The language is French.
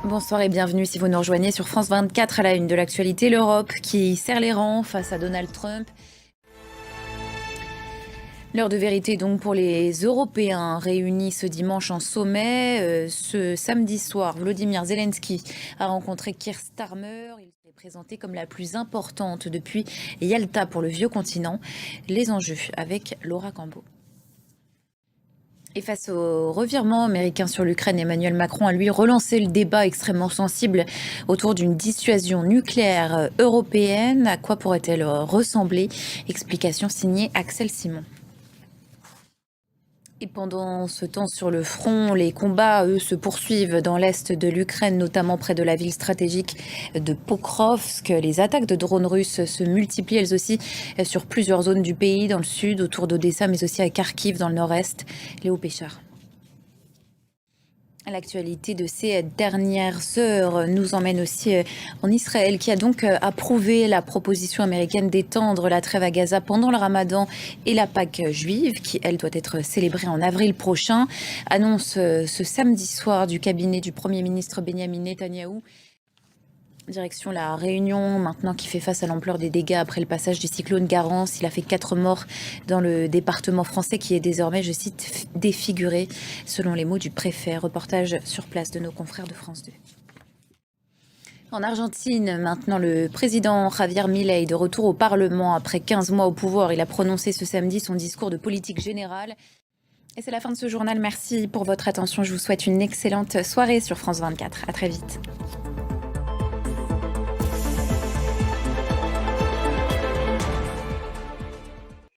Bonsoir et bienvenue si vous nous rejoignez sur France 24 à la une de l'actualité. L'Europe qui serre les rangs face à Donald Trump. L'heure de vérité donc pour les Européens réunis ce dimanche en sommet. Ce samedi soir, Volodymyr Zelensky a rencontré Keir Starmer. Il est présenté comme la plus importante depuis Yalta pour le vieux continent. Les enjeux avec Laura Cambo. Et face au revirement américain sur l'Ukraine, Emmanuel Macron a lui relancé le débat extrêmement sensible autour d'une dissuasion nucléaire européenne. À quoi pourrait-elle ressembler? Explication signée Axel Simon. Et pendant ce temps sur le front, les combats, eux, se poursuivent dans l'est de l'Ukraine, notamment près de la ville stratégique de Pokrovsk. Les attaques de drones russes se multiplient elles aussi sur plusieurs zones du pays, dans le sud, autour d'Odessa, mais aussi à Kharkiv, dans le nord-est. Léo Péchard. L'actualité de ces dernières heures nous emmène aussi en Israël, qui a donc approuvé la proposition américaine d'étendre la trêve à Gaza pendant le Ramadan et la Pâque juive, qui elle doit être célébrée en avril prochain. Annonce ce samedi soir du cabinet du Premier ministre Benyamin Netanyahou. Direction la Réunion, maintenant qui fait face à l'ampleur des dégâts après le passage du cyclone Garance. Il a fait 4 morts dans le département français qui est désormais, je cite, défiguré, selon les mots du préfet. Reportage sur place de nos confrères de France 2. En Argentine, maintenant, le président Javier Milei, de retour au Parlement après 15 mois au pouvoir, il a prononcé ce samedi son discours de politique générale. Et c'est la fin de ce journal. Merci pour votre attention. Je vous souhaite une excellente soirée sur France 24. À très vite.